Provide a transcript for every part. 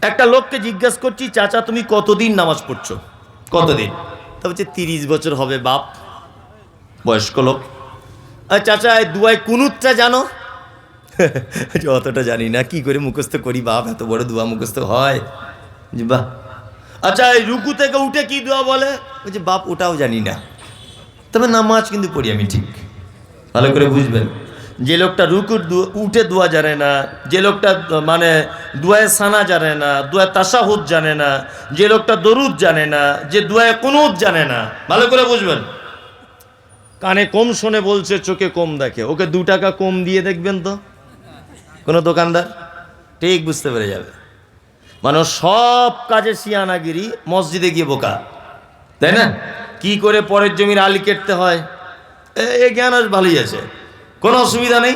একটা লোককে জিজ্ঞেস করছি, চাচা তুমি কতদিন নামাজ পড়ছো? কতদিন? তা বলছে 30 বছর হবে বাপ। বয়স্ক লোক। আর চাচা এই দুয়ায় কুনুতটা জানো? অতটা জানি না, কি করে মুখস্থ করি বাপ, এত বড় দোয়া মুখস্থ হয়? বাহ। আচ্ছা এই রুকু থেকে উঠে কি দোয়া বলে? বলছে বাপ ওটাও জানি না, তবে নামাজ কিন্তু পড়ি আমি ঠিক। ভালো করে বুঝবেন, যে লোকটা রুকুর উঠে দোয়া জানে না, যে লোকটা মানে দোয়ায় সানা জানে না, দোয়ায় তাশাহুদ জানে না, যে লোকটা দরুদ জানে না, যে দোয়ায় কুনুত জানে না, ভালো করে বুঝবেন। কানে কম শোনে বলছে, চোখে কম দেখে, ওকে 2 টাকা কম দিয়ে দেখবেন তো কোনো দোকানদার, ঠিক বুঝতে পেরে যাবে। মানে সব কাজে সিয়ানাগিরি, মসজিদে গিয়ে বোকা, তাই না? কি করে পরের জমির আলি কেটতে হয় এ জ্ঞান আজ ভালোই আছে, কোনো অসুবিধা নেই,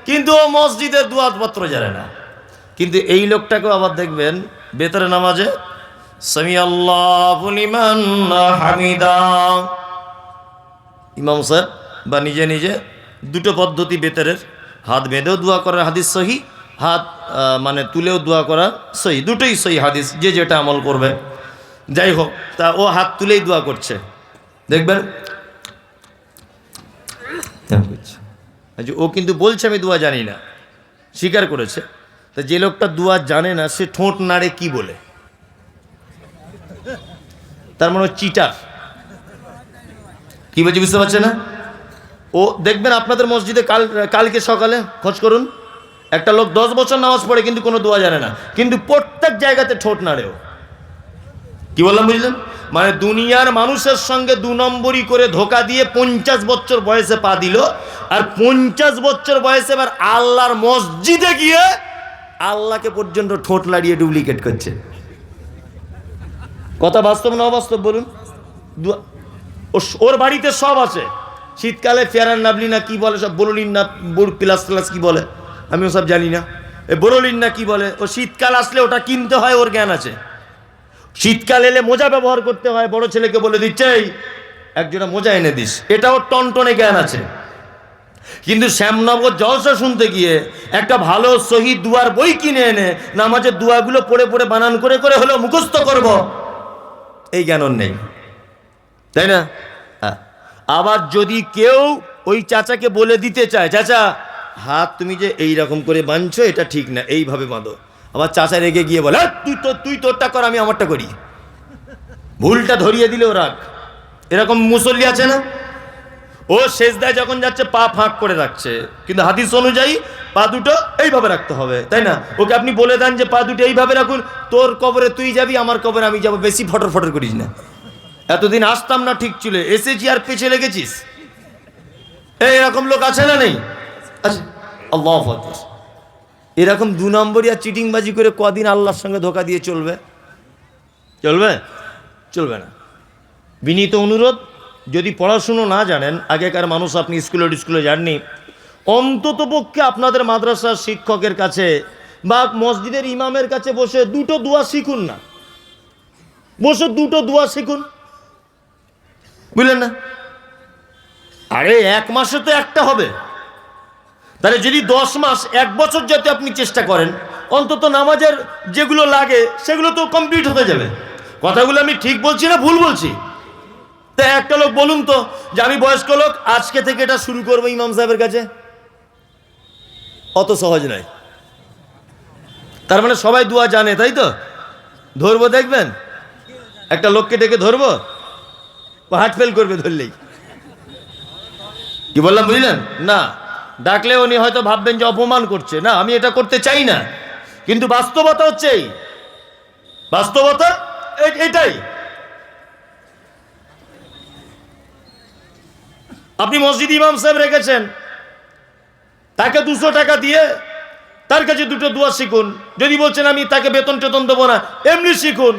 কিন্তু ও মসজিদের দুয়াতপত্র জানে না। কিন্তু এই লোকটাকেও আবার দেখবেন বেতরে নামাজে সামি আল্লাহু লিমান হামিদা, ইমাম সাহেব বা নিজে নিজে 2টো পদ্ধতি বেতরের, হাত বেঁধেও দোয়া করার হাদিস সহি, হাত মানে তুলেও দোয়া করা সহি, দুটোই সহি হাদিস, যে যেটা আমল করবে। যাই হোক, তা ও হাত তুলেই দোয়া করছে, দেখবেন ও কিন্তু বলছে আমি দোয়া জানি না, স্বীকার করেছে। তা যে লোকটা দোয়া জানে না সে ঠোঁট নাড়ে কি বলে? তার মানে চিটার। কি বলছি বুঝতে পারছে না? ও দেখবেন আপনাদের মসজিদে কালকে সকালে খোঁজ করুন, একটা লোক 10 বছর নামাজ পড়ে কিন্তু কোনো দোয়া জানে না, কিন্তু প্রত্যেক জায়গাতে ঠোঁট নাড়েও। কি বললাম বুঝলেন? মানে দুনিয়ার মানুষের সঙ্গে 2 নম্বরই করে ধোকা দিয়ে 50 বছর বয়সে পা দিল, আর 50 বছর বয়সে এবার আল্লাহর মসজিদে গিয়ে আল্লাহকে পর্যন্ত ঠোঁট লাড়িয়ে ডুপ্লিকেট করছে। কথা বাস্তব না অবাস্তব বলুন? ওর বাড়িতে সব আছে, শীতকালে ফেয়ার নাবলি না কি বলে, সব বোরোলিন না প্লাস প্লাস কি বলে আমিও সব জানি না, বোরোলিন না কি বলে, ও শীতকাল আসলে ওটা কিনতে হয়, ওর জ্ঞান আছে। শীতকাল এলে মোজা ব্যবহার করতে হয়, বড় ছেলেকে বলে দিচ্ছে এই একজোড়া মোজা এনে দিস, এটা ওর টনটনে জ্ঞান আছে। কিন্তু শ্যামনগর জলসা শুনতে গিয়ে একটা ভালো সহি দুয়ার বই কিনে এনে নামাজের দুয়াগুলো পড়ে পড়ে বানান করে করে হলেও মুখস্থ করব, এই জ্ঞান ওর নেই, তাই না? আবার যদি কেউ ওই চাচাকে বলে দিতে চায়, চাচা হাত তুমি যে এই রকম করে বাঁধছো এটা ঠিক না, এইভাবে বাঁধো, আবার চাচা রেগে গিয়ে বলে তুই তোরটা কর আমি আমারটা করি, ভুলটা ধরিয়ে দিলেও রাগ। এরকম মুসল্লি আছে না? ও সেজদায় যখন যাচ্ছে পা ফাঁক করে রাখছে, কিন্তু হাদিস অনুযায়ী পা দুটো এইভাবে রাখতে হবে, তাই না? ওকে আপনি বলে দেন যে পা দুটো এইভাবে রাখুন, তোর কবরে তুই যাবি, আমার কবরে আমি যাবো, বেশি ফটর ফটর করিস না। এতদিন আসতাম না ঠিক ছিল, এসেছি আর পেছে লেগেছিস, এরকম লোক আছে না নেই? আচ্ছা, আল্লাহু আকবার। এরকম 2 নম্বরই আর চিটিংবাজি করে কদিন আল্লাহর সঙ্গে ধোকা দিয়ে চলবে? চলবে? চলবে না। বিনীত অনুরোধ, যদি পড়াশুনো না জানেন, আগেকার মানুষ আপনি স্কুলে যাননি, অন্তত পক্ষে আপনাদের মাদ্রাসার শিক্ষকের কাছে বা মসজিদের ইমামের কাছে বসে 2টো দোয়া শিখুন না, বসে 2টো দোয়া শিখুন, বুঝলেন না? আরে 1 মাসে তো একটা হবে, তাহলে যদি 10 মাস 1 বছর যাতে আপনি চেষ্টা করেন, অন্তত নামাজের যেগুলো লাগে সেগুলো তো কমপ্লিট হতে যাবে। কথাগুলো আমি ঠিক বলছি না ভুল বলছি? তা একটা লোক বলুন তো যে আমি বয়স্ক লোক, আজকে থেকে এটা শুরু করবো ইমাম সাহেবের কাছে, অত সহজ নয়। তার মানে সবাই দোয়া জানে, তাই তো? ধরবো, দেখবেন একটা লোককে ডেকে ধরবো, হার্ট ফেল করবে ধরলেই। কি বললাম বুঝলেন না? ডাকলে উনি হয়তো ভাববেন যে অপমান করছে, না আমি এটা করতে চাই না, কিন্তু বাস্তবতা হচ্ছে বাস্তবতা এটাই। আপনি মসজিদ ইমাম সাহেব রেখেছেন, তাকে 200 টাকা দিয়ে তার কাছে 2টো দোয়া শিখুন। যদি বলছেন আমি তাকে বেতন টেতন দেবো না, এমনি শিখুন।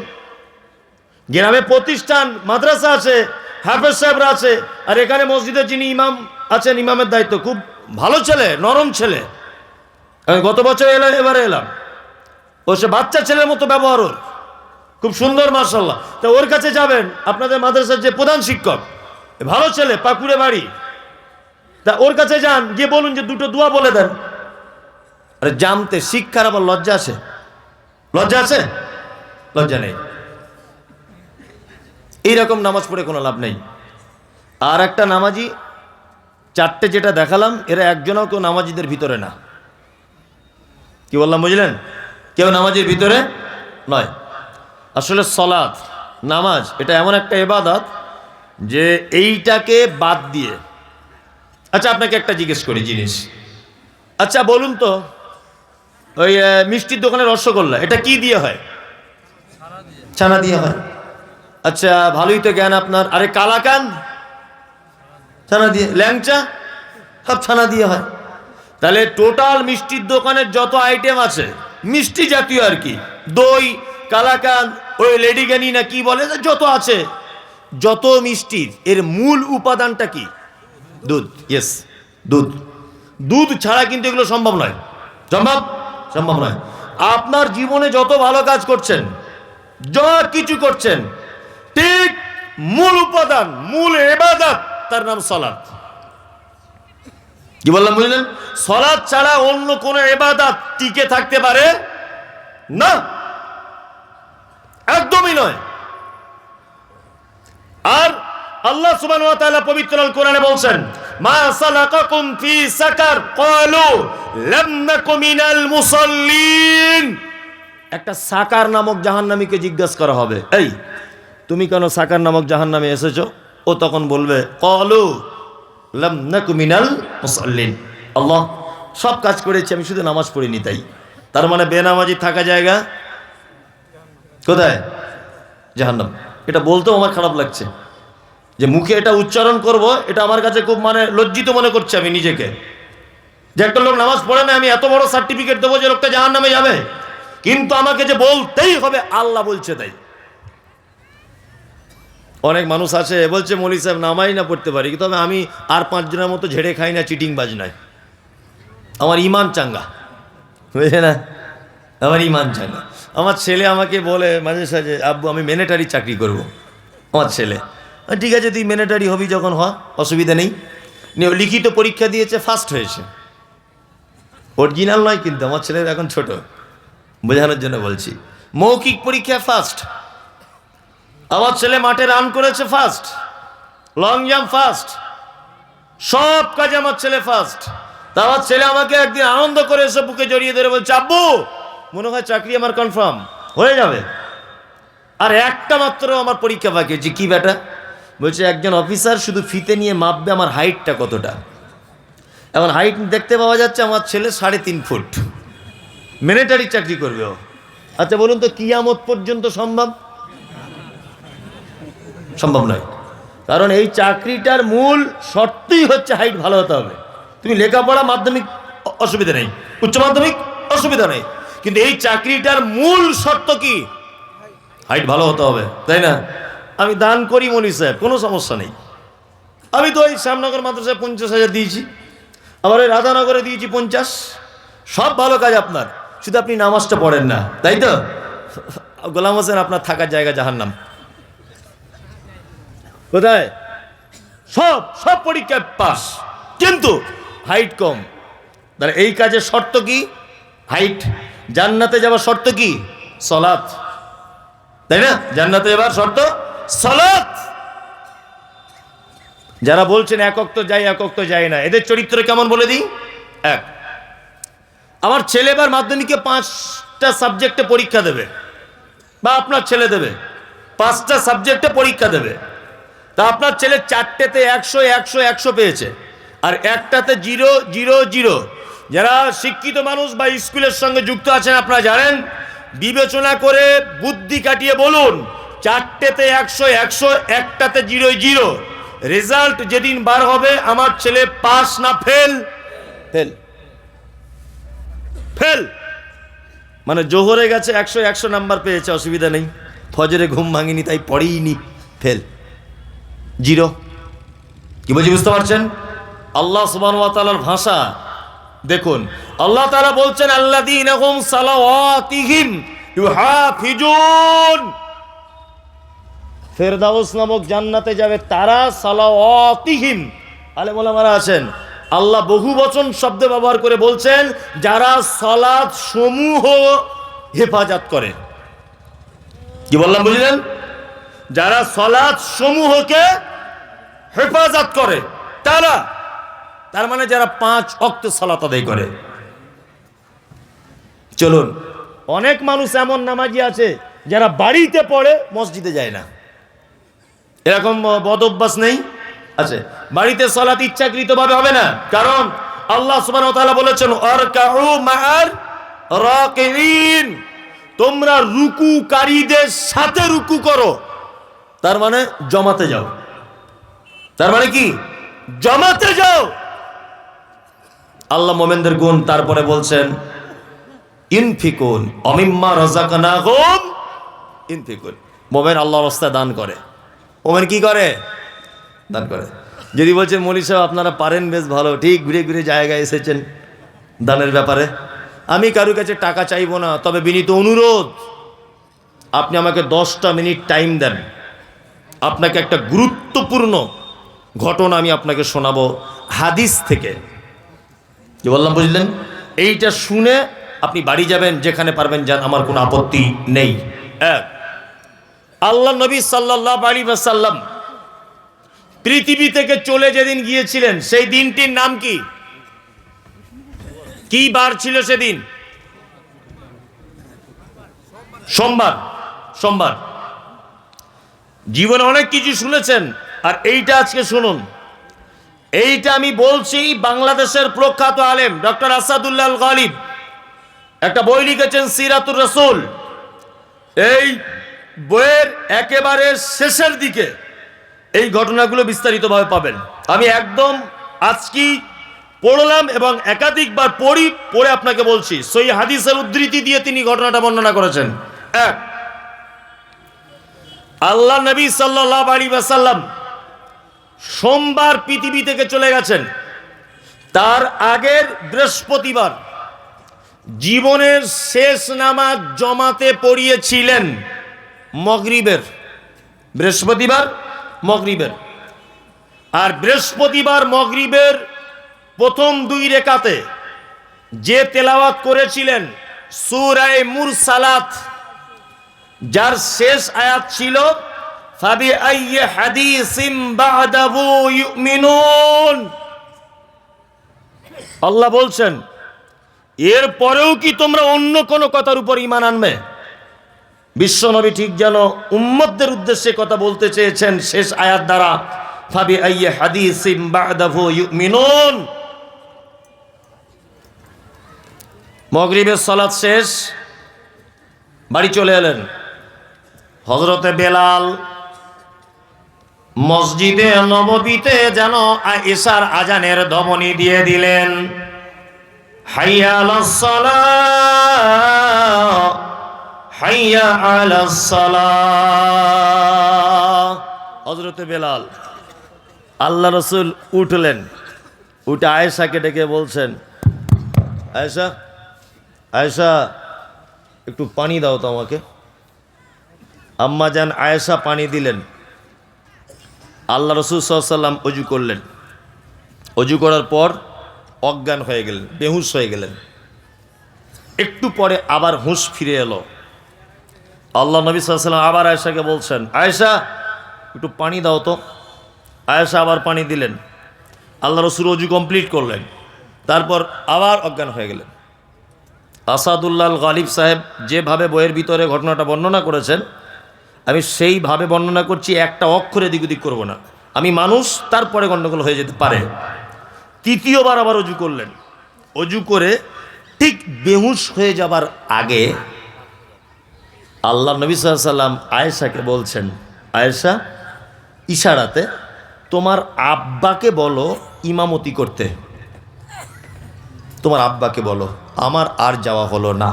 গ্রামে প্রতিষ্ঠান মাদ্রাসা আছে, হাফেজ সাহেবরা আছে, আর এখানে মসজিদে যিনি ইমাম আছেন, ইমামের দায়িত্ব খুব ভালো ছেলে, নরম ছেলে। আমি গত বছর এবারে এলাম, ও সে বাচ্চা ছেলের মতো ব্যবহার, ওর খুব সুন্দর মাশাআল্লাহ। তা ওর কাছে যাবেন, আপনাদের মাদ্রাসার যে প্রধান শিক্ষক, ভালো ছেলে, পাকুড়ে বাড়ি, তা ওর কাছে যান, গিয়ে বলুন যে 2টো দোয়া বলে দেন। আরে জানতে শিক্ষার আবার লজ্জা আছে? লজ্জা আছে? লজ্জা নেই। এইরকম নামাজ পড়ে কোনো লাভ নেই। আর একটা নামাজি, চারটে যেটা দেখালাম, এরা একজনও কেউ নামাজিদের ভিতরে না। কি বললাম বুঝলেন? কেউ নামাজের ভিতরে নয়। আসলে সলাত, নামাজ, এটা এমন একটা ইবাদত যে এইটাকে বাদ দিয়ে, আচ্ছা আপনাকে একটা জিজ্ঞেস করি জিনিস, আচ্ছা বলুন তো, ওই মিষ্টির দোকানে রসগোল্লা, এটা কি দিয়ে হয়? ছানা দিয়ে হয়। আচ্ছা ভালোই তো জ্ঞান আপনার। আরে কালাকান্দ ছানা দিয়ে, ল্যাংচা সব ছানা দিয়ে হয়। তাহলে টোটাল মিষ্টির দোকানের যত আইটেম আছে মিষ্টি জাতীয় আর কি, দই, কালাকান্দ, ওই লেডিকেনি না কি বলে, যত আছে, যত মিষ্টির এর মূল উপাদানটা কি? দুধ। ইয়েস, দুধ। দুধ ছাড়া কিন্তু এগুলো সম্ভব নয়। সম্ভব নয়। আপনার জীবনে যত ভালো কাজ করছেন, যা কিছু করছেন, ঠিক মূল উপাদান, মূল ইবাদত, তার নাম সালাত। কি বললাম বুঝলেন? সালাত ছাড়া অন্য কোন ইবাদত টিকে থাকতে পারে না, একদমই নয়। আর আল্লাহ সুবহানাহু ওয়া তাআলা পবিত্র আল কোরআনে বলছেন, মা সালাকাকুম ফি সাকার ক্বালু লাম নাকু মিনাল মুসাল্লিন। একটা সাকার নামক জাহান্নামীকে জিজ্ঞাসা করা হবে, এই তুমি কেন সাকার নামক জাহান্নামে এসেছো? ও তখন বলবে, ক্বালু লাম নাকু মিনাল মুসাল্লিন। আল্লাহ, সব কাজ করেছি, আমি শুধু নামাজ পড়িনি। তাই তার মানে বেনামাজি থাকা জায়গা কোথায়? জাহান্নাম। এটা বলতেও আমার খারাপ লাগছে যে মুখে এটা উচ্চারণ করব, এটা আমার কাছে খুব লজ্জিত মনে করছে আমি নিজেকে, যে একটা লোক নামাজ পড়ে না, আমি এত বড় সার্টিফিকেট দেবো যে লোকটা জাহান্নামে যাবে, কিন্তু আমাকে যে বলতেই হবে আল্লাহ বলছে তাই। অনেক মানুষ আছে বলছে, মৌলী সাহেব নামাই না পড়তে পারি, তবে আমি আর 5 জনের মতো ঝেড়ে খাই না, চিটিং বাজ নাই, আমার ইমান চাঙ্গা, বুঝলে না, আমার ইমান চাঙ্গা। আমার ছেলে আমাকে বলে মাঝে সাঝে, আব্বু আমি মিলিটারি চাকরি করব। আমার ছেলে, ঠিক আছে তুই মিলিটারি হবি যখন, অসুবিধা নেই। লিখিত পরীক্ষা দিয়েছে, ফার্স্ট হয়েছে, অরিজিনাল নয় কিন্তু, আমার ছেলের এখন ছোট, বোঝানোর জন্য বলছি। মৌখিক পরীক্ষা ফার্স্ট। আমার ছেলে মাঠে রান করেছে ফার্স্ট, লং জাম্প ফার্স্ট, সব কাজে আমার ছেলে ফার্স্ট। তা আমার ছেলে আমাকে একদিন আনন্দ করে এসে বুকে জড়িয়ে ধরে বলছে, আব্বু মনে হয় চাকরি আমার কনফার্ম হয়ে যাবে, আর একটা মাত্র আমার পরীক্ষা বাকি আছে। কি বেটা? বলছে একজন অফিসার শুধু ফিতে নিয়ে মাপবে আমার হাইটটা কতটা। এখন হাইট দেখতে পাওয়া যাচ্ছে আমার ছেলে 3.5 ফুট, মিলিটারি চাকরি করবে ও। আচ্ছা বলুন তো, কিয়ামত পর্যন্ত সম্ভব? সম্ভব নয়। কারণ এই চাকরিটার মূল শর্তই হচ্ছে হাইট ভালো হতে হবে। তুমি লেখাপড়া মাধ্যমিক অসুবিধা নেই, উচ্চ মাধ্যমিক অসুবিধা নেই, কিন্তু এই চাকরিটার মূল শর্ত কি? হাইট ভালো হতে হবে, তাই না? আমি দান করি মৌলী সাহেব, কোনো সমস্যা নেই। আমি তো ওই শ্যামনগর মাদ্রাসায় 50,000 দিয়েছি, আবার ওই রাধানগরে দিয়েছি 50। সব ভালো কাজ আপনার, শুধু আপনি নামাজটা পড়েন না, তাই তো? গোলাম হোসেন আপনার থাকার জায়গা জাহান্নাম। কোথায়? সব পরীক্ষায় পাস, কিন্তু হাইট কম। তাহলে এই কাজের শর্ত কি? হাইট। জান্নাতে যাওয়ার শর্ত কি? সালাত, তাই না? জান্নাতে যাওয়ার শর্ত সালাত। যারা বলছেন এক ওয়াক্ত যাই এক ওয়াক্ত যাই না, এদের চরিত্র কেমন বলে দিই। এক, আমার ছেলে এবার মাধ্যমিকে 5টা সাবজেক্টে পরীক্ষা দেবে, বা আপনার ছেলে দেবে 5টা সাবজেক্টে পরীক্ষা দেবে। তা আপনার ছেলে 4টেতে 100 100 100 পেয়েছে, আর একটাতে 0 0 0। যারা শিক্ষিত মানুষ বা স্কুলের সঙ্গে যুক্ত আছেন আপনারা জানেন, বিবেচনা করে বুদ্ধি কাটিয়ে বলুন, 4টেতে 100 100, একটাতে 0 0, রেজাল্ট যেদিন বার হবে আমার ছেলে পাস না ফেল? ফেল। ফেল মানে জোহরে গেছে 100 100 নাম্বার পেয়েছে, অসুবিধা নেই, ফজরে ঘুম ভাঙিনি তাই পড়েইনি, ফেল, 0। কি বলছি বুঝতে পারছেন? আল্লাহ সুবহানাহু ওয়া তাআলার ভাষা দেখুন। আল্লাহ তাআলা বলছেন, আল্লাযীনা হুম সালাওয়াতিহিম ইউহাফিজুন। ফেরদাউস নামক জান্নাতে যাবে তারা, সালাওয়াতিহিম। আলেম ওলামারা আছেন, আল্লাহ বহু বচন শব্দ ব্যবহার করে বলছেন যারা সালাত সমূহ হেফাজত করে। কি বললাম বুঝলেন? যারা সালাত সমূহকে হেফাজত করে তারা, তার মানে যারা 5 ওয়াক্ত সালাত আদায় করে। চলুন, অনেক মানুষ এমন নামাজি আছে যারা বাড়িতে পড়ে মসজিদে যায় না, এরকম বদ অভ্যাস নেই? আছে। বাড়িতে সালাত ইচ্ছাকৃতভাবে হবে না, কারণ আল্লাহ সুবহানাহু ওয়া তাআলা বলেছেন আরকাউ মা'আর রাকিঈন, তোমরা রুকুকারীদের সাথে রুকু করো। তার মানে জমাতে যাও। তার মানে কি? জমাতে যাও। আল্লাহ মোমেনদের গুণ তারপরে বলছেন ইনফিকুন অমিম্মা রাযাকনাহুম ইনফিকুন। মোমেন আল্লাহর রাস্তায় দান করে। মোমেন কি করে? দান করে। যদি বলছেন মৌলী সাহেব আপনারা পারেন বেশ ভালো, ঠিক ঘুরে ঘুরে জায়গায় এসেছেন দানের ব্যাপারে, আমি কারো কাছে টাকা চাইবো না, তবে বিনীত অনুরোধ আপনি আমাকে 10টা মিনিট টাইম দেন, আপনাকে একটা গুরুত্বপূর্ণ ঘটনা আমি আপনাকে শোনাবো হাদিস থেকে। কি বললাম বুঝলেন? এইটা শুনে আপনি বাড়ি যাবেন, যেখানে পারবেন যান, আমার কোনো আপত্তি নেই। এক, আল্লাহ নবী সাল্লাল্লাহু আলাইহি ওয়াসাল্লাম পৃথিবী থেকে চলে যেদিন গিয়েছিলেন সেই দিনটির নাম কি? কি বার ছিল সেদিন? সোমবার। সোমবার। জীবনে অনেক কিছু শুনেছেন, আর এইটা আজকে শুনুন। এইটা আমি বলছি, বাংলাদেশের প্রখ্যাত আলেম ডক্টর আসাদুল্লাহ আল গালিব একটা বই লিখেছেন সিরাতুর রাসূল। এই বইয়ের একেবারে শেষের দিকে এই ঘটনাগুলো বিস্তারিতভাবে পাবেন। আমি একদম আজকেই পড়লাম এবং একাধিকবার পড়ে আপনাকে বলছি। সহিহ হাদিসের উদ্ধৃতি দিয়ে তিনি ঘটনাটা বর্ণনা করেছেন। এক, আল্লাহ নবী সাল্লাল্লাহু আলাইহি ওয়াসাল্লাম সোমবার পৃথিবী থেকে চলে গেছেন। তার আগের বৃহস্পতিবার জীবনের শেষ নামাজ জমাতে পড়িয়েছিলেন মাগরিবের। বৃহস্পতিবার মাগরিবের। আর বৃহস্পতিবার মাগরিবের প্রথম 2 রাকাতে যে তেলাওয়াত করেছিলেন সূরা মুরসালাত, যার শেষ আয়াত ছিল ফাবি আইয়ি হাদিসিম বা'দাহু ইউমিনুন। আল্লাহ বলছেন এর পরেও কি তোমরা অন্য কোন কথার উপর ঈমান আনবে? বিশ্বনবী ঠিক যেন উম্মতদের উদ্দেশ্যে কথা বলতে চেয়েছেন শেষ আয়াত দ্বারা, ফাবি আইয়ি হাদিসিম বা'দাহু ইউমিনুন। মাগরিবের সালাত শেষ, বাড়ি চলে এলেন। হযরতে বেলাল মসজিদে নববীতে যেন ঈশার আজানের ধ্বনি দিয়ে দিলেন, হাইয়া আলাস সালাহ হাইয়া আলাস সালাহ। হযরতে বেলাল, আল্লাহ রাসূল উঠলেন, উঠে আয়েশাকে ডেকে বলছেন, আয়েশা আয়েশা একটু পানি দাও তো আমাকে। আম্মা জান আয়েশা পানি দিলেন। আল্লাহ রাসূল সাল্লাল্লাহু আলাইহি ওয়াসাল্লাম ওযু করলেন। ওযু করার পর অজ্ঞান হয়ে গেলেন, বেহুশ হয়ে গেলেন। একটু পরে আবার হুঁশ ফিরে এলো। আল্লাহ নবী সাল্লাল্লাহু আলাইহি ওয়াসাল্লাম আবার আয়েশাকে বলছেন, আয়েশা একটু পানি দাও তো। আয়েশা আবার পানি দিলেন। আল্লাহ রাসূল ওযু কমপ্লিট করলেন, তারপর আবার অজ্ঞান হয়ে গেলেন। আসাদুল্লাহ আল গালিব সাহেব যেভাবে বইয়ের ভিতরে ঘটনাটা বর্ণনা করেছেন, আমি সেইভাবে বর্ণনা করছি, একটা অক্ষর এদিক ওদিক করবো না। আমি মানুষ, তারপরে গণ্ডগোল হয়ে যেতে পারে। তৃতীয়বার আবার অজু করলেন। অজু করে ঠিক বেহুশ হয়ে যাবার আগে আল্লাহ নবী সাল্লাল্লাহু আলাইহি ওয়াসাল্লাম আয়েশাকে বলছেন, আয়েশা ইশারাতে তোমার আব্বাকে বলো ইমামতি করতে। তোমার আব্বাকে বলো, আমার আর যাওয়া হলো না।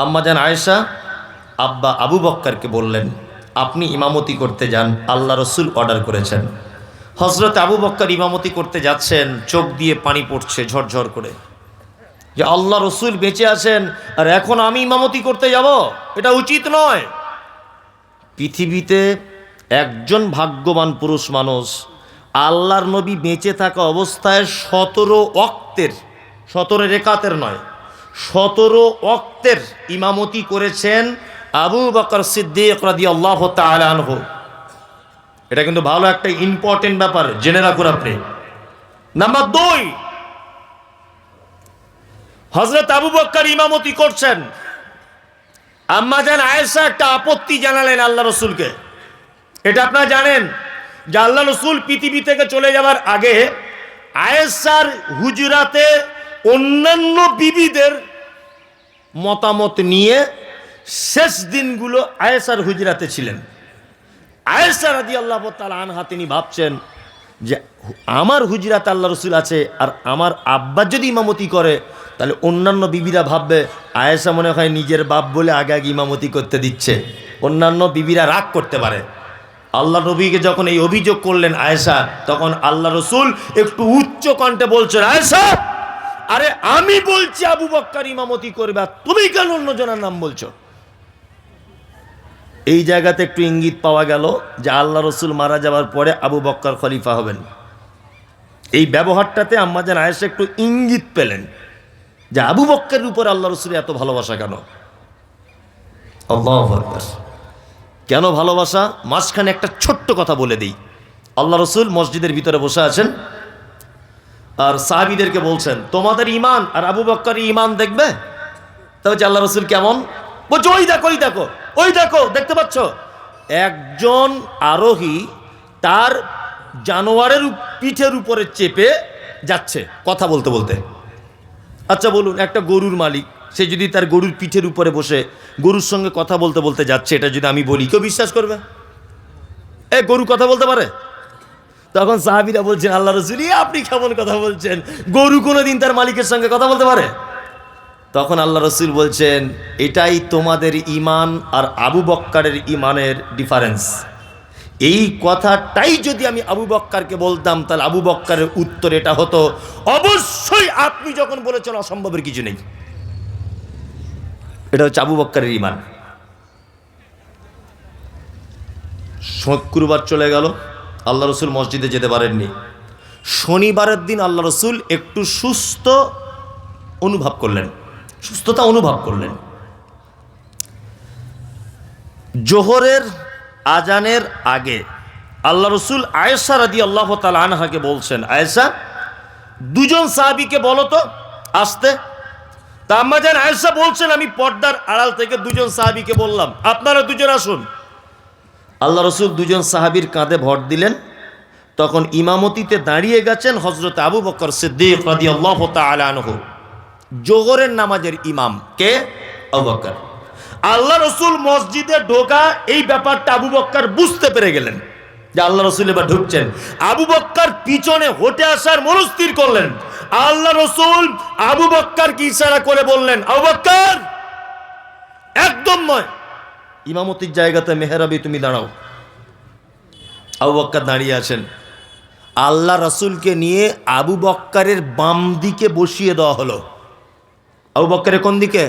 আম্মা জান আয়েশা আব্বা আবু বক্করকে বললেন, আপনি ইমামতি করতে যান, আল্লাহ রসুল অর্ডার করেছেন। হযরত আবু বক্কর ইমামতি করতে যাচ্ছেন, চোখ দিয়ে পানি পড়ছে ঝরঝর করে, যে আল্লাহ রসুল বেঁচে আছেন আর এখন আমি ইমামতি করতে যাব, এটা উচিত নয়। পৃথিবীতে একজন ভাগ্যবান পুরুষ মানুষ আল্লাহর নবী বেঁচে থাকা অবস্থায় 17 ওয়াক্তের, 17 রাকাতের নয়, 17 ওয়াক্তের ইমামতি করেছেন আবু বকর সিদ্দিক রাদিয়াল্লাহু তাআলা আনহু। এটা কিন্তু ভালো একটা ইম্পর্টেন্ট ব্যাপার, জেনে রাখুন আপনি। নাম্বার 2, হযরত আবু বকর ইমামতি করছেন। আম্মা জান আয়েশা একটা আপত্তি জানালেন আল্লাহ রসুলকে। এটা আপনারা জানেন যে আল্লাহ রসুল পৃথিবী থেকে চলে যাওয়ার আগে আয়েশার হুজরাতে অন্যান্য বিবিদের মতামত নিয়ে শেষ দিনগুলো আয়েশার হুজরাতে ছিলেন। আয়েশা রাদিয়াল্লাহু তাআলা আনহা তিনি ভাবছেন যে আমার হুজরাতে আল্লাহ রসুল আছে, আর আমার আব্বা যদি ইমামতি করে তাহলে অন্যান্য বিবিরা ভাববে আয়েশা মনে হয় নিজের বাপ বলে আগে আগে ইমামতি করতে দিচ্ছে, অন্যান্য বিবিরা রাগ করতে পারে। আল্লাহ নবীকে যখন এই অভিযোগ করলেন আয়েশা, তখন আল্লাহ রসুল একটু উচ্চ কণ্ঠে বলছেন, আয়েশা, আরে আমি বলছি আবু বকর ইমামতি করবে, আর তুমি কেন অন্যজনের নাম বলছো? এই জায়গাতে একটু ইঙ্গিত পাওয়া গেল যে আল্লাহ রসুল মারা যাওয়ার পরে আবু বকর খলিফা হবেন। এই ব্যবহারটাতে আম্মা জান আয়েশা একটু ইঙ্গিত পেলেন যে আবু বকরের উপর আল্লাহ রসুলের এত ভালোবাসা কেন। আল্লাহু আকবার। কেন ভালোবাসা? মাঝখানে একটা ছোট্ট কথা বলে দিই। আল্লাহ রসুল মসজিদের ভিতরে বসে আছেন, আর সাহাবীদেরকে বলছেন তোমাদের ইমান আর আবু বকরের ইমান দেখবে। তবে আল্লাহ রসুল কেমন বলছে, ওই দেখো ওই দেখো ওই দেখো, দেখতে পাচ্ছ একজন আরোহী তার জানোয়ারের পিঠের উপরে চেপে যাচ্ছে কথা বলতে বলতে। আচ্ছা বলুন, একটা গরুর মালিক সে যদি তার গরুর পিঠের উপরে বসে গরুর সঙ্গে কথা বলতে বলতে যাচ্ছে, এটা যদি আমি বলি কেউ বিশ্বাস করবে? গরু কথা বলতে পারে? তখন সাহাবীরা বলছেন আল্লাহ রসুল আপনি কেমন কথা বলছেন, গরু কোনোদিন তার মালিকের সঙ্গে কথা বলতে পারে? তখন আল্লাহ রসুল বলছেন এটাই তোমাদের ইমান আর আবু বক্কারের ইমানের ডিফারেন্স। এই কথাটাই যদি আমি আবু বক্কারকে বলতাম তাহলে আবু বক্কারের উত্তর এটা হতো, অবশ্যই আপনি যখন বলেছেন অসম্ভবের কিছু নেই। এটা হচ্ছে আবু বক্কারের ইমান। শুক্রবার চলে গেল, আল্লাহ রসুল মসজিদে যেতে পারেননি। শনিবারের দিন আল্লাহ রসুল একটু সুস্থতা অনুভব করলেন। জোহরের আজানের আগে আল্লাহ রসুল আয়েশা রাদিয়াল্লাহু তাআলা আনহাকে বলছেন, আয়েশা দুজন সাহাবীকে বলো তো আসতে। তা আম্মা জান আয়েশা বলছেন আমি পর্দার আড়াল থেকে দুজন সাহাবীকে বললাম আপনারা দুজন আসুন। আল্লাহ রসুল দুজন সাহাবীর কাঁধে ভর দিলেন। তখন ইমামতিতে দাঁড়িয়ে গেছেন হযরত আবু বকর সিদ্দিক রাদিয়াল্লাহু তাআলা আনহু, জোহরের নামাজের ইমাম। কে? আবু বকর। আল্লাহ রসুল মসজিদে ঢোকা এই ব্যাপারটা আবু বকর বুঝতে পেরে গেলেন যে আল্লাহ রসুল এবার ঢুকছেন। আবু বকর পিছনে হটে আসার মনস্থির করলেন। আল্লাহ রসুল আবু বকরকে ইশারা করে বললেন, আবু বকর একদম নয়, ইমামতির জায়গাতে মেহরাবি তুমি দাঁড়াও। আবু বকর দাঁড়িয়ে আছেন। আল্লাহ রসুলকে নিয়ে আবু বকরের বাম দিকে বসিয়ে দেওয়া হলো। আবু বকরের কোন দিকে?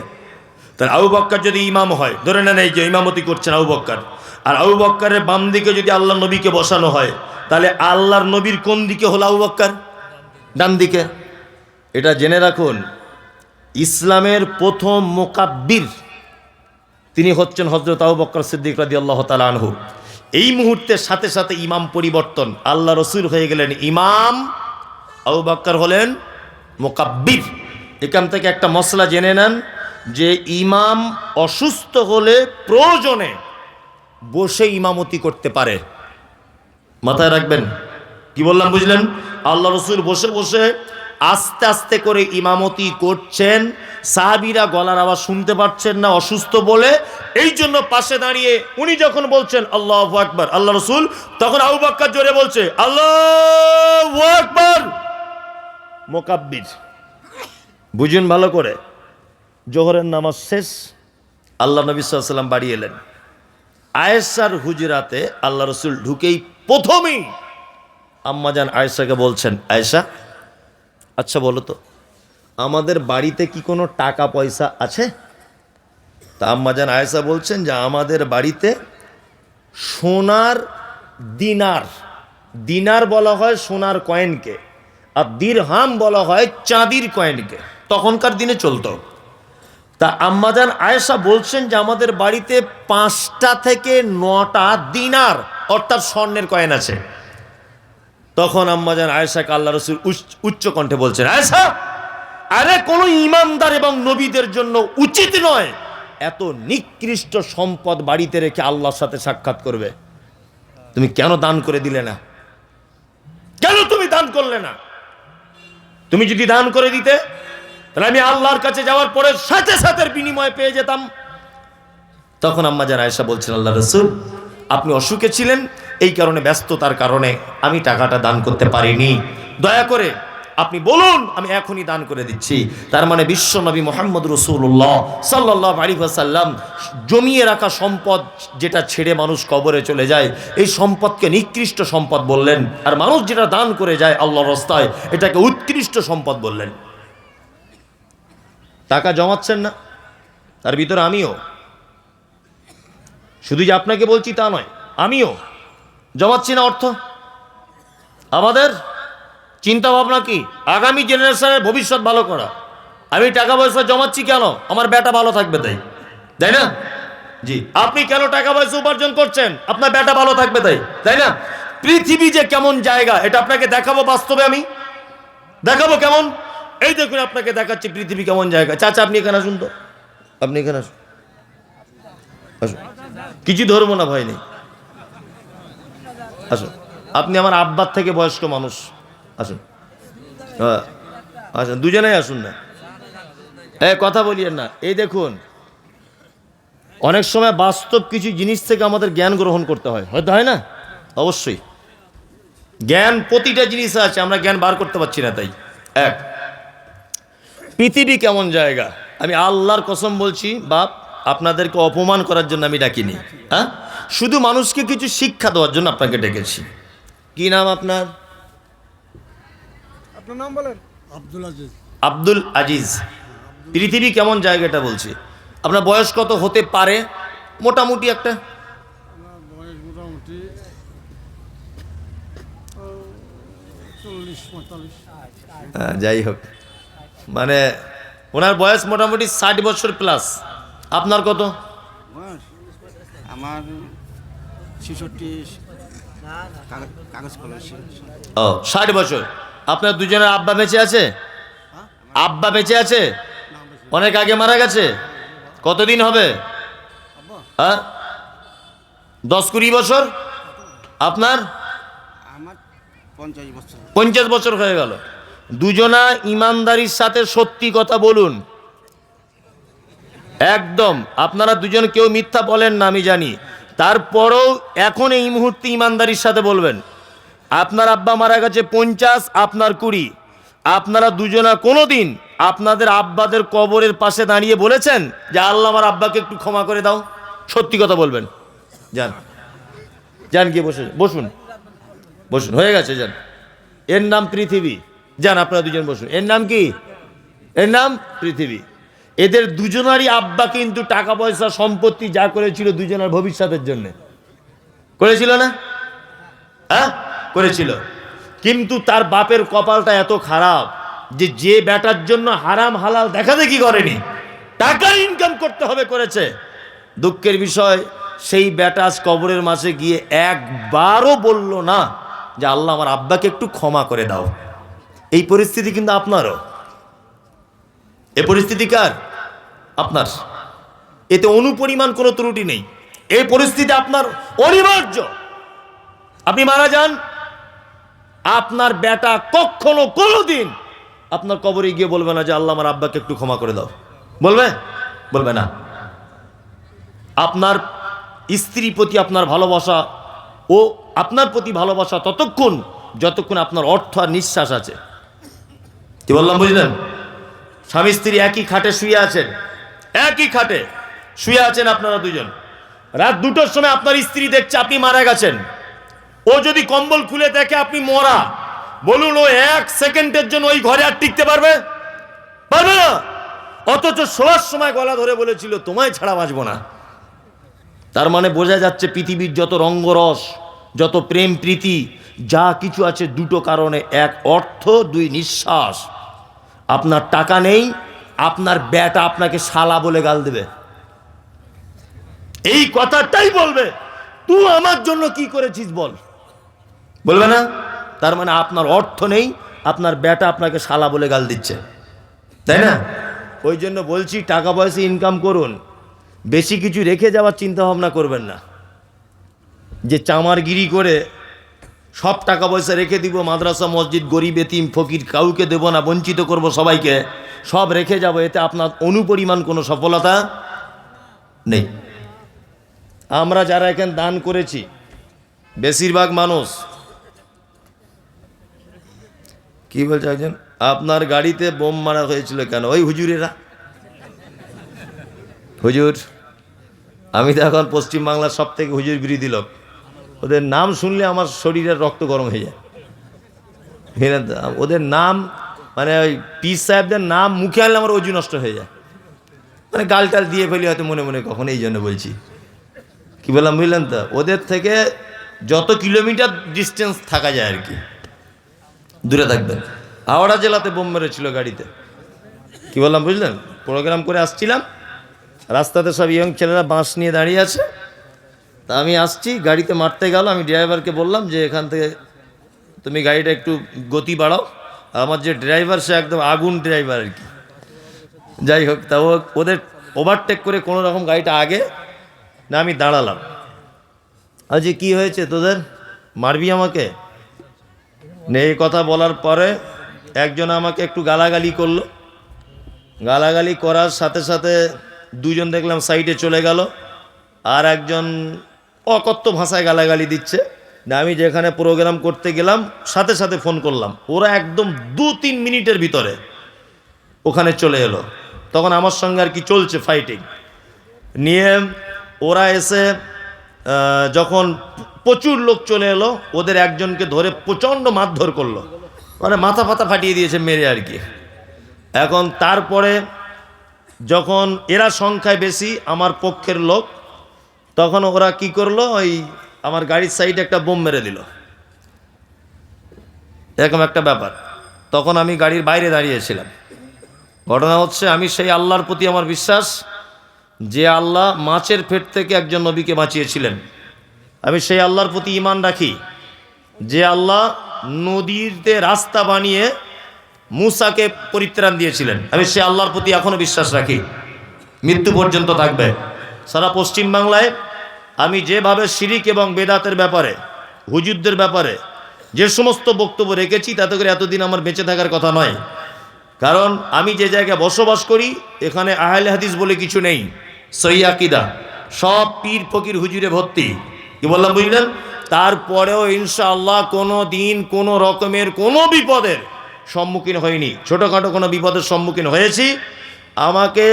তাহলে আবু বকর যদি ইমাম হয়, ধরে নেন এই যে ইমামতি করছেন আবু বকর, আর আবু বকরের বাম দিকে যদি আল্লাহ নবীকে বসানো হয়, তাহলে আল্লাহর নবীর কোন দিকে হলো আবু বকর? ডান দিকে। এটা জেনে রাখুন, ইসলামের প্রথম মুকাব্বির তিনি হচ্ছেন হযরত আবু বকর সিদ্দিক রাদিয়াল্লাহু তাআলা আনহু। এই মুহূর্তের সাথে সাথে ইমাম পরিবর্তন, আল্লাহ রসুল হয়ে গেলেন ইমাম, আবু বকর হলেন মুকাব্বির। এখান থেকে একটা মসলা জেনে নেন যে ইমাম অসুস্থ হলে প্রয়োজনে বসে ইমামতি করতে পারে। মাথায় রাখবেন, কি বললাম বুঝলেন? আল্লাহ রসুল বসে বসে আস্তে আস্তে করে ইমামতি করছেন। সাহাবীরা গলার আওয়াজ শুনতে পাচ্ছেন না অসুস্থ বলে, এই জন্য পাশে দাঁড়িয়ে উনি যখন বলছেন আল্লাহু আকবার আল্লাহ রসুল, তখন আবু বকর জোরে বলছে আল্লাহু আকবার। মুকাব্বির। বুঝুন ভালো করে। জোহরের নামাজ শেষ, আল্লাহ নবী সাল্লাল্লাহু আলাইহি ওয়াসাল্লাম বাড়ি এলেন। আয়েশার হুজরাতে আল্লাহ রসুল ঢুকেই প্রথমেই আম্মা জান আয়েশাকে বলছেন, আয়েশা আচ্ছা বলো তো আমাদের বাড়িতে কি কোনো টাকা পয়সা আছে? তা আম্মা জান আয়েশা বলছেন যে আমাদের বাড়িতে সোনার দিনার, দিনার বলা হয় সোনার কয়েনকে, আর দিরহাম বলা হয় চাঁদির কয়েনকে, তখনকার দিনে চলতো। তা আম্মাজান আয়েশা বলছেন যে আমাদের বাড়িতে 5টা থেকে 9টা দিনার অর্থাৎ স্বর্ণের কয়েন আছে। তখন আম্মাজান আয়েশাকে আল্লাহ রাসূল উচ্চ কণ্ঠে বলছেন, আয়েশা, আরে কোনো ইমানদার এবং নবীদের জন্য উচিত নয় এত নিকৃষ্ট সম্পদ বাড়িতে রেখে আল্লাহর সাথে সাক্ষাৎ করবে। তুমি কেন দান করে দিলে না? কেন তুমি দান করলে না? তুমি যদি দান করে দিতে তাহলে আমি আল্লাহর কাছে যাওয়ার পরে সাথে সাথে বিনিময় পেয়ে যেতাম। তখন আম্মাজান আয়েশা বলছেন, আল্লাহ রাসূল, আপনি অসুখে ছিলেন, এই কারণে, ব্যস্ততার কারণে আমি টাকাটা দান করতে পারিনি। দয়া করে আপনি বলুন, আমি এখনই দান করে দিচ্ছি। তার মানে বিশ্ব নবী মুহাম্মদ রাসূলুল্লাহ সাল্লাল্লাহু আলাইহি ওয়াসাল্লাম জমিয়ে রাখা সম্পদ যেটা ছেড়ে মানুষ কবরে চলে যায়, এই সম্পদকে নিকৃষ্ট সম্পদ বললেন। আর মানুষ যেটা দান করে যায় আল্লাহর রাস্তায়, এটাকে উৎকৃষ্ট সম্পদ বললেন। টাকা জমাচ্ছেন না? তার ভিতরে আমিও, শুধু যে আপনাকে বলছি তা নয়, আমিও জমাচ্ছি না অর্থ। আমাদের চিন্তা ভাবনা কি? আগামী জেনারেশনের ভবিষ্যৎ ভালো করা। আমি টাকা পয়সা জমাচ্ছি কেন? আমার বেটা ভালো থাকবে তাই, তাই না? জি, আপনি কেন টাকা পয়সা উপার্জন করছেন? আপনার বেটা ভালো থাকবে তাই, তাই না? পৃথিবী যে কেমন জায়গা এটা আপনাকে দেখাবো, বাস্তবে আমি দেখাবো কেমন। এই দেখুন, আপনাকে দেখাচ্ছি পৃথিবী কেমন জায়গা। চাচা, আপনি এখানে আসুন তো, আপনি এখানে আসুন, আসুন, কিছু ধরবো না, ভয় নেই, আসুন। আপনি আমার আব্বার থেকে বয়স্ক মানুষ, আসুন, আসুন, দুজনেই আসুন না, কথা বলিয়েন না। এই দেখুন, অনেক সময় বাস্তব কিছু জিনিস থেকে আমাদের জ্ঞান গ্রহণ করতে হয়, হয়তো হয় না? অবশ্যই জ্ঞান প্রতিটা জিনিস আছে, আমরা জ্ঞান বার করতে পারছি না। তাই এক, পৃথিবী কেমন জায়গা, আমি আল্লাহর কসম বলছি বাপ, আপনাদেরকে অপমান করার জন্য আমি ডাকিনি, হ্যাঁ, শুধু মানুষকে কিছু শিক্ষা দেওয়ার জন্য আপনাকে ডেকেছি। কি নাম আপনার? আপনার নাম বলেন। আব্দুল আজিজ। আব্দুল আজিজ। পৃথিবী কেমন জায়গাটা বলছি। আপনার বয়স কত হতে পারে মোটামুটি একটা? বয়স মোটামুটি 40-45। যাই হোক, মানে ওনার বয়স মোটামুটি 60 বছর প্লাস। আপনার কত? আমার 66, কাগজ কলম। ও, 60 বছর। আপনার দুজনের আব্বা বেঁচে আছে? আব্বা বেঁচে আছে? অনেক আগে মারা গেছে? কতদিন হবে? 10-20 বছর। আপনার? আমার 50 বছর। 50 বছর হয়ে গেল। দুজনা ইমানদারির সাথে সত্যি কথা বলুন, একদম। আপনারা দুজন কেউ মিথ্যা বলেন না, আমি জানি। তারপরেও এখন এই মুহূর্তে ইমানদারির সাথে বলবেন। আপনার আব্বা মারা গেছে 50, আপনার 20। আপনারা দুজনা কোনোদিন আপনাদের আব্বাদের কবরের পাশে দাঁড়িয়ে বলেছেন যে আল্লাহ আমার আব্বাকে একটু ক্ষমা করে দাও? সত্যি কথা বলবেন। যান, যান, গিয়ে বসে বসুন, বসুন, হয়ে গেছে, যান। এর নাম পৃথিবী। যান, আপনারা দুজন বসুন। এর নাম কি? এর নাম পৃথিবী। এদের দুজনারই আব্বা কিন্তু টাকা পয়সা সম্পত্তি যা করেছিল দুজনের ভবিষ্যতের জন্য করেছিল না? হ্যাঁ, করেছিল। কিন্তু তার বাপের কপালটা এত খারাপ যে যে বেটার জন্য হারাম হালাল দেখা দেখি করেনি, টাকা ইনকাম করতে হবে করেছে। দুঃখের বিষয়, সেই বেটা আজ কবরের মাঝে গিয়ে একবারও বলল না যে আল্লাহ আমার আব্বাকে একটু ক্ষমা করে দাও। এই পরিস্থিতি কিন্তু আপনারও। এ পরিস্থিতি কার? আপনার। এতে অনুপরিমাণ কোনো ত্রুটি নেই। এই পরিস্থিতি আপনার অনিবার্য। আপনি মারা যান, আপনার বেটা কখনো কোনোদিন আপনার কবরে গিয়ে বলবে না যে আল্লাহ আমার আব্বাকে একটু ক্ষমা করে দাও। বলবে? বলবে না। আপনার স্ত্রীর প্রতি আপনার ভালোবাসা ও আপনার প্রতি ভালোবাসা ততক্ষণ যতক্ষণ আপনার অর্থ আর নিঃশ্বাস আছে। কি বললাম বুঝলেন? স্বামী স্ত্রী একই খাটে শুয়ে আছেন, একই খাটে শুয়ে আছেন আপনারা দুজন। রাত 2টোর সময় আপনার স্ত্রী দেখছে আপনি মারা গেছেন। ও যদি কম্বল খুলে দেখে আপনি মরা, বলুন ও 1 সেকেন্ডের জন্য ওই ঘরে আর টিকতে পারবে? পারবে না। অথচ শোয়ার সময় গলা ধরে বলেছিল তোমায় ছাড়া বাঁচবো না। তার মানে বোঝা যাচ্ছে পৃথিবীর যত রঙ্গরস, যত প্রেম প্রীতি যা কিছু আছে, 2টো কারণে, 1 অর্থ, 2 নিঃশ্বাস। আপনার টাকা নেই, আপনার বেটা আপনাকে শালা বলে গাল দেবে, এই কথাটাই বলবে, তুই আমার জন্য কি করেছিস বল, বলবে না? তার মানে আপনার অর্থ নেই, আপনার বেটা আপনাকে শালা বলে গাল দিচ্ছে, তাই না? ওই জন্য বলছি টাকা পয়সা ইনকাম করুন, বেশি কিছু রেখে যাওয়ার চিন্তা ভাবনা করবেন না, যে চামারগিরি করে সব টাকা পয়সা রেখে দিব, মাদ্রাসা মসজিদ গরিব এতিম ফকির কাউকে দেব না, বঞ্চিত করব সবাইকে, সব রেখে যাব, এতে আপনার অনুপরিমাণ কোনো সফলতা নেই। আমরা যারা এখানে দান করেছি বেশিরভাগ মানুষ কি বলছে একজন, আপনার গাড়িতে বোম মারা হয়েছিল কেন? ওই হুজুরেরা। হুজুর, আমি তো এখন পশ্চিমবাংলার সব থেকে হুজুর বিরোধী লোক, ওদের নাম শুনলে আমার শরীরের রক্ত গরম হয়ে যায়। ওদের নাম মানে ওই পীর সাহেবদের নাম মুখে আনলে আমার অজু নষ্ট হয়ে যায়, মানে গাল টাল দিয়ে ফেলি হয়তো মনে মনে কখন, এই জন্য বলছি। কি বললাম বুঝলেন তো? ওদের থেকে যত কিলোমিটার ডিস্টেন্স থাকা যায় আর কি, দূরে থাকবেন। হাওড়া জেলাতে বোম মেরেছিল গাড়িতে। কি বললাম বুঝলেন? প্রোগ্রাম করে আসছিলাম, রাস্তাতে সব ইয়ং ছেলেরা বাঁশ নিয়ে দাঁড়িয়ে আছে, তা আমি আসছি, গাড়িতে মারতে গেল, আমি ড্রাইভারকে বললাম যে এখান থেকে তুমি গাড়িটা একটু গতি বাড়াও। আমার যে ড্রাইভার সে একদম আগুন ড্রাইভার আর কি, যাই হোক, তা ওদের ওভারটেক করে কোনো রকম গাড়িটা আগে না, আমি দাঁড়ালাম। আজ কি হয়েছে তোদের, মারবি আমাকে? এই কথা বলার পরে একজন আমাকে একটু গালাগালি করলো, গালাগালি করার সাথে সাথে দুজন দেখলাম সাইডে চলে গেল, আর একজন অকথ্য ভাষায় গালাগালি দিচ্ছে। না আমি যেখানে প্রোগ্রাম করতে গেলাম সাথে সাথে ফোন করলাম, ওরা একদম 2-3 মিনিটের ভিতরে ওখানে চলে এলো। তখন আমার সঙ্গে আর কি চলছে ফাইটিং নিয়ে, ওরা এসে যখন প্রচুর লোক চলে এলো, ওদের একজনকে ধরে প্রচণ্ড মারধর করলো, মানে মাথা ফাতা ফাটিয়ে দিয়েছে মেরে আর কি। এখন তারপরে যখন এরা সংখ্যায় বেশি আমার পক্ষের লোক, তখন ওরা কি করলো, ওই আমার গাড়ির সাইডে একটা বোম মেরে দিল, এরকম একটা ব্যাপার। তখন আমি গাড়ির বাইরে দাঁড়িয়েছিলাম। ঘটনা হচ্ছে, আমি সেই আল্লাহর প্রতি আমার বিশ্বাস, যে আল্লাহ মাছের পেট থেকে একজন নবীকে বাঁচিয়েছিলেন, আমি সেই আল্লাহর প্রতি ঈমান রাখি। যে আল্লাহ নদীতে রাস্তা বানিয়ে মূসাকে পরিত্রাণ দিয়েছিলেন, আমি সেই আল্লাহর প্রতি এখনো বিশ্বাস রাখি, মৃত্যু পর্যন্ত থাকবে। সারা পশ্চিমবাংলায় আমি যেভাবে শিরিক এবং বেদাতের ব্যাপারে, হুজুরদের ব্যাপারে যে সমস্ত বক্তব্য রেখেছি, তাতে করে এতদিন আমার বেঁচে থাকার কথা নয়। কারণ আমি যে জায়গায় বসবাস করি এখানে আহলে হাদিস বলে কিছু নেই, সহিহ আকীদা, সব পীর ফকির হুজুরে ভর্তি। কি বললাম বুঝলেন? তারপরেও ইনশাআল্লাহ কোনো দিন কোনো রকমের কোনো বিপদের সম্মুখীন হয়নি। ছোটোখাটো কোনো বিপদের সম্মুখীন হয়েছি, আমাকে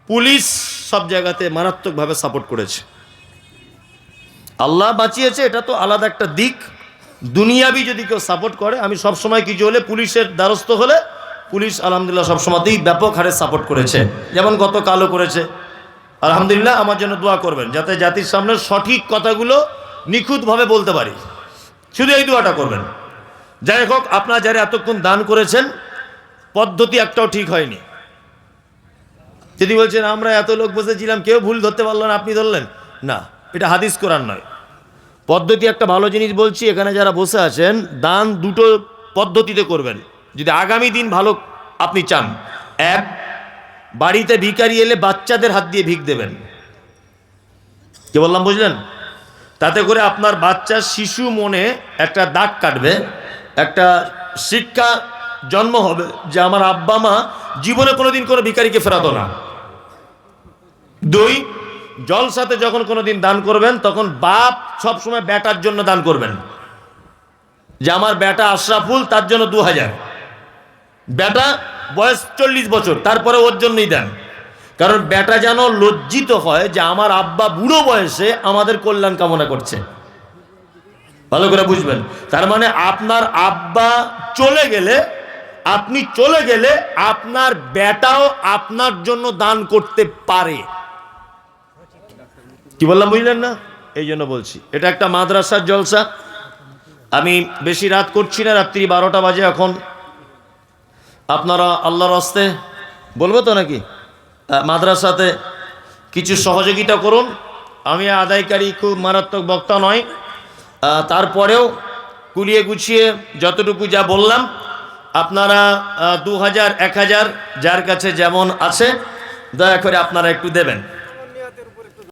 পুলিশ সব জায়গাতে মারাত্মকভাবে সাপোর্ট করেছে, আল্লাহ বাঁচিয়েছে, এটা তো আলাদা একটা দিক। দুনিয়াবি যদি কেউ সাপোর্ট করে, আমি সবসময় কিছু হলে পুলিশের দ্বারস্থ হলে পুলিশ আলহামদুলিল্লাহ সবসময়তেই ব্যাপক হারে সাপোর্ট করেছে, যেমন গতকালও করেছে। আলহামদুলিল্লাহ, আমার জন্য দোয়া করবেন যাতে জাতির সামনে সঠিক কথাগুলো নিখুঁতভাবে বলতে পারি, শুধু এই দোয়াটা করবেন। যাই হোক, আপনারা যারা এতক্ষণ দান করেছেন, পদ্ধতি একটাও ঠিক হয়নি। যদি বলছেন আমরা এত লোক বসেছিলাম কেউ ভুল ধরতে পারলো না, আপনি ধরলেন না, এটা হাদিস কোরআন নয়। পদ্ধতি একটা ভালো জিনিস বলছি, এখানে যারা বসে আছেন দান দুটো পদ্ধতিতে করবেন যদি আগামী দিন ভালো আপনি চান। এক, বাড়িতে ভিখারি এলে বাচ্চাদের হাত দিয়ে ভিখ দেবেন। কি বললাম বুঝলেন? তাতে করে আপনার বাচ্চা শিশু মনে একটা দাগ কাটবে, একটা শিক্ষা জন্ম হবে যে আমার আব্বা মা জীবনে কোনোদিন কোনো ভিখারিকে ফেরাতো না। দুই, জলসাতে যখন কোনোদিন দান করবেন তখন বাপ সবসময় বেটার জন্য দান করবেন, যে আমার বেটা আশরাফুল, তার জন্য 2000। বেটা বয়স 40 বছর, তারপরে ওর জন্যই দেন, কারণ বেটা যেন লজ্জিত হয় যে আমার আব্বা বুড়ো বয়সে আমাদের কল্যাণ কামনা করছে। ভালো করে বুঝবেন। তার মানে আপনার আব্বা চলে গেলে, আপনি চলে গেলে আপনার বেটাও আপনার জন্য দান করতে পারে। কি বললাম বুঝলেন না? এই জন্য বলছি এটা একটা মাদ্রাসার জলসা। আমি বেশি রাত করছি না, রাত্রি 12টা বাজে এখন। আপনারা আল্লাহর হস্তে বলবো তো নাকি? মাদ্রাসাতে কিছু সহযোগিতা করুন। আমি আদায়কারী খুব মারাত্মক বক্তা নয়, তারপরেও কুলিয়ে গুছিয়ে যতটুকু যা বললাম আপনারা 2000 1000 যার কাছে যেমন আছে দয়া করে আপনারা একটু দেবেন।